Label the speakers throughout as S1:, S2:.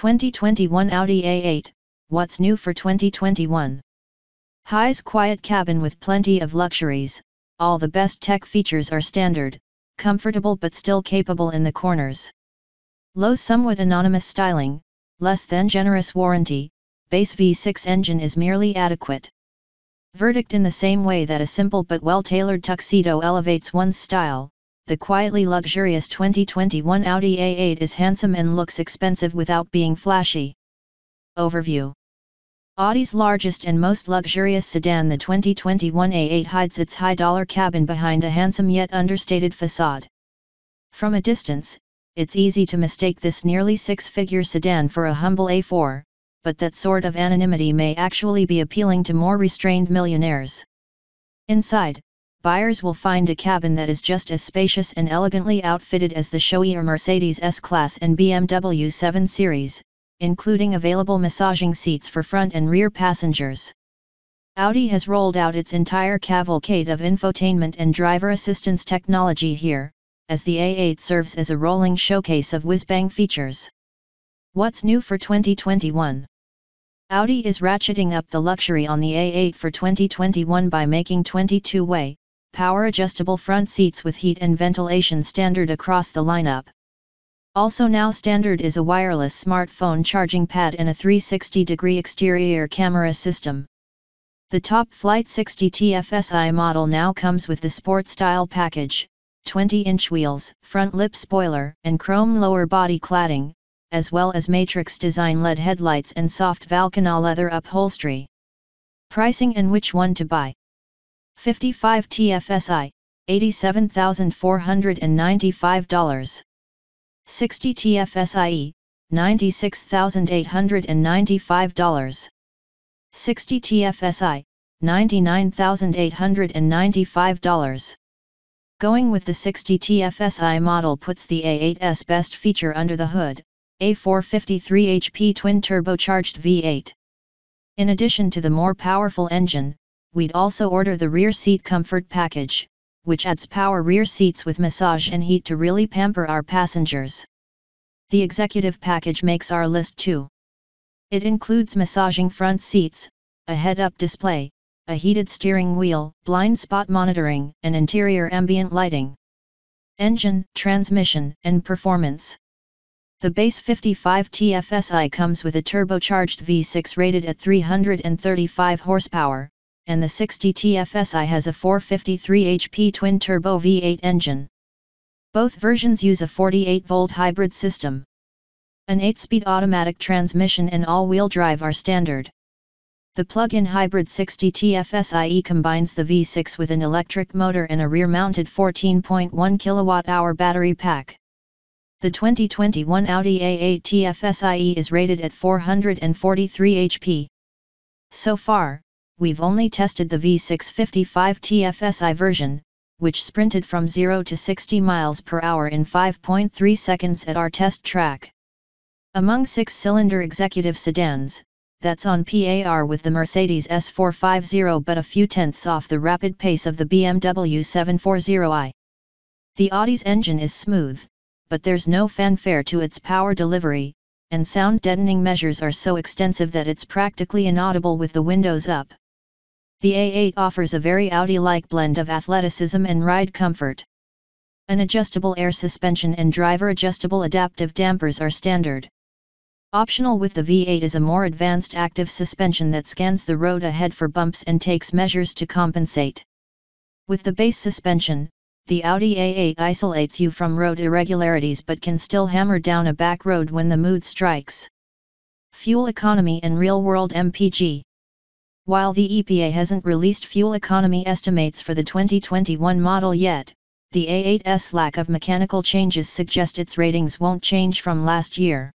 S1: 2021 Audi A8, what's new for 2021? High's quiet cabin with plenty of luxuries, all the best tech features are standard, comfortable but still capable in the corners. Low somewhat anonymous styling, less than generous warranty, base V6 engine is merely adequate. Verdict: in the same way that a simple but well-tailored tuxedo elevates one's style, the quietly luxurious 2021 Audi A8 is handsome and looks expensive without being flashy. Overview: Audi's largest and most luxurious sedan, the 2021 A8 hides its high-dollar cabin behind a handsome yet understated facade. From a distance, it's easy to mistake this nearly six-figure sedan for a humble A4, but that sort of anonymity may actually be appealing to more restrained millionaires. Inside, buyers will find a cabin that is just as spacious and elegantly outfitted as the showier Mercedes S-Class and BMW 7 Series, including available massaging seats for front and rear passengers. Audi has rolled out its entire cavalcade of infotainment and driver assistance technology here, as the A8 serves as a rolling showcase of whiz-bang features. What's new for 2021? Audi is ratcheting up the luxury on the A8 for 2021 by making 22-way, power-adjustable front seats with heat and ventilation standard across the lineup. Also now standard is a wireless smartphone charging pad and a 360-degree exterior camera system. The top-flight 60 TFSI model now comes with the sport-style package, 20-inch wheels, front lip spoiler, and chrome lower body cladding, as well as matrix design LED headlights and soft Valcana leather upholstery. Pricing and which one to buy: 55 TFSI, $87,495. 60 TFSIe, $96,895. 60 TFSI, $99,895. Going with the 60 TFSI model puts the A8's best feature under the hood, a 453 HP twin-turbocharged V8. In addition to the more powerful engine, we'd also order the rear seat comfort package, which adds power rear seats with massage and heat to really pamper our passengers. The executive package makes our list too. It includes massaging front seats, a head-up display, a heated steering wheel, blind spot monitoring, and interior ambient lighting. Engine, transmission, and performance. The base 55 TFSI comes with a turbocharged V6 rated at 335 horsepower, and the 60 TFSI has a 453 HP twin-turbo V8 engine. Both versions use a 48-volt hybrid system. An 8-speed automatic transmission and all-wheel drive are standard. The plug-in hybrid 60 TFSIe combines the V6 with an electric motor and a rear-mounted 14.1 kWh battery pack. The 2021 Audi A8 TFSIe is rated at 443 HP. So far, we've only tested the V6 55 TFSI version, which sprinted from 0 to 60 miles per hour in 5.3 seconds at our test track. Among six-cylinder executive sedans, that's on par with the Mercedes S450 but a few tenths off the rapid pace of the BMW 740i. The Audi's engine is smooth, but there's no fanfare to its power delivery, and sound deadening measures are so extensive that it's practically inaudible with the windows up. The A8 offers a very Audi-like blend of athleticism and ride comfort. An adjustable air suspension and driver-adjustable adaptive dampers are standard. Optional with the V8 is a more advanced active suspension that scans the road ahead for bumps and takes measures to compensate. With the base suspension, the Audi A8 isolates you from road irregularities but can still hammer down a back road when the mood strikes. Fuel economy and real-world MPG. While the EPA hasn't released fuel economy estimates for the 2021 model yet, the A8's lack of mechanical changes suggest its ratings won't change from last year.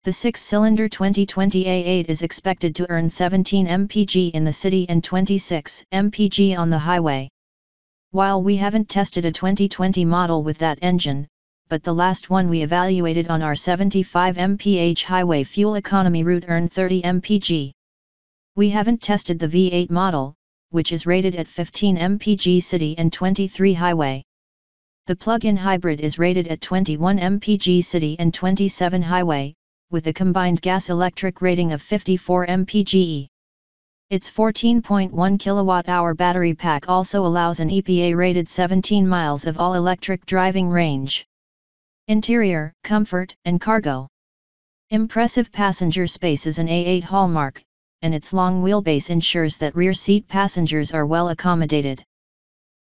S1: The six-cylinder 2020 A8 is expected to earn 17 mpg in the city and 26 mpg on the highway. While we haven't tested a 2020 model with that engine, but the last one we evaluated on our 75 mph highway fuel economy route earned 30 mpg. We haven't tested the V8 model, which is rated at 15 mpg city and 23 highway. The plug-in hybrid is rated at 21 mpg city and 27 highway, with a combined gas-electric rating of 54 mpge. Its 14.1 kWh battery pack also allows an EPA-rated 17 miles of all-electric driving range. Interior, comfort, and cargo. Impressive passenger space is an A8 hallmark, and its long wheelbase ensures that rear seat passengers are well accommodated.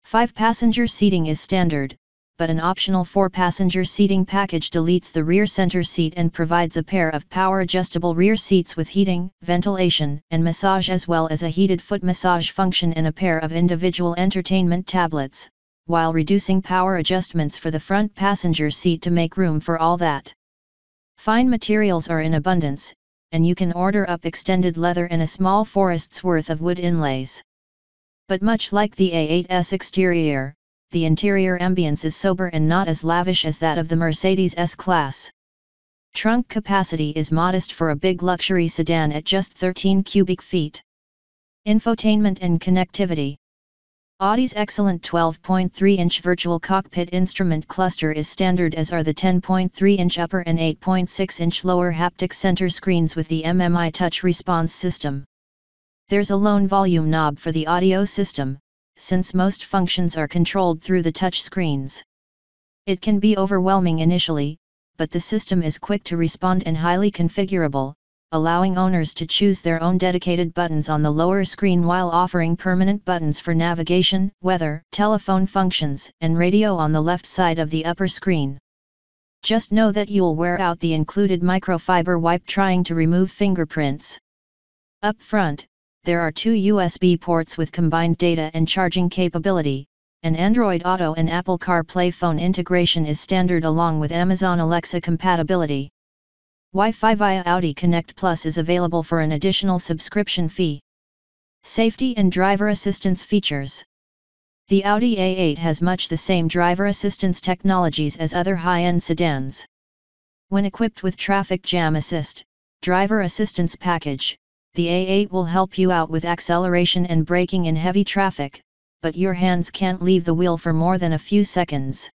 S1: 5-passenger seating is standard, but an optional 4-passenger seating package deletes the rear center seat and provides a pair of power-adjustable rear seats with heating, ventilation, and massage, as well as a heated foot massage function and a pair of individual entertainment tablets, while reducing power adjustments for the front passenger seat to make room for all that. Fine materials are in abundance, and you can order up extended leather and a small forest's worth of wood inlays. But much like the A8's exterior, the interior ambience is sober and not as lavish as that of the Mercedes S-Class. Trunk capacity is modest for a big luxury sedan at just 13 cubic feet. Infotainment and connectivity. Audi's excellent 12.3-inch virtual cockpit instrument cluster is standard, as are the 10.3-inch upper and 8.6-inch lower haptic center screens with the MMI touch response system. There's a lone volume knob for the audio system, since most functions are controlled through the touch screens. It can be overwhelming initially, but the system is quick to respond and highly configurable, allowing owners to choose their own dedicated buttons on the lower screen while offering permanent buttons for navigation, weather, telephone functions, and radio on the left side of the upper screen. Just know that you'll wear out the included microfiber wipe trying to remove fingerprints. Up front, there are 2 USB ports with combined data and charging capability, and Android Auto and Apple CarPlay phone integration is standard along with Amazon Alexa compatibility. Wi-Fi via Audi Connect Plus is available for an additional subscription fee. Safety and driver assistance features. The Audi A8 has much the same driver assistance technologies as other high-end sedans. When equipped with Traffic Jam Assist, driver assistance package, the A8 will help you out with acceleration and braking in heavy traffic, but your hands can't leave the wheel for more than a few seconds.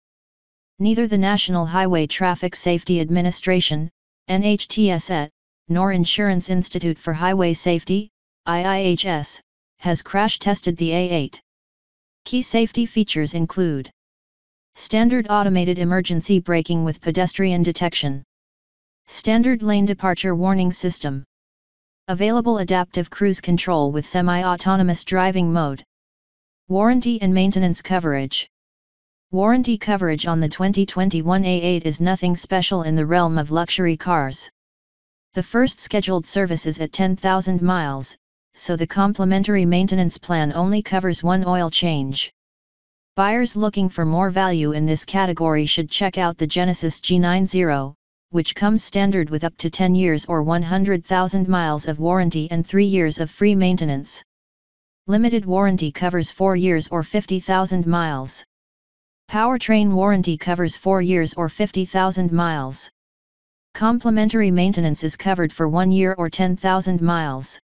S1: Neither the National Highway Traffic Safety Administration, NHTSA, nor Insurance Institute for Highway Safety, IIHS, has crash-tested the A8. Key safety features include standard automated emergency braking with pedestrian detection, standard lane departure warning system, available adaptive cruise control with semi-autonomous driving mode, warranty and maintenance coverage. Warranty coverage on the 2021 A8 is nothing special in the realm of luxury cars. The first scheduled service is at 10,000 miles, so the complimentary maintenance plan only covers one oil change. Buyers looking for more value in this category should check out the Genesis G90, which comes standard with up to 10 years or 100,000 miles of warranty and 3 years of free maintenance. Limited warranty covers 4 years or 50,000 miles. Powertrain warranty covers 4 years or 50,000 miles. Complimentary maintenance is covered for 1 year or 10,000 miles.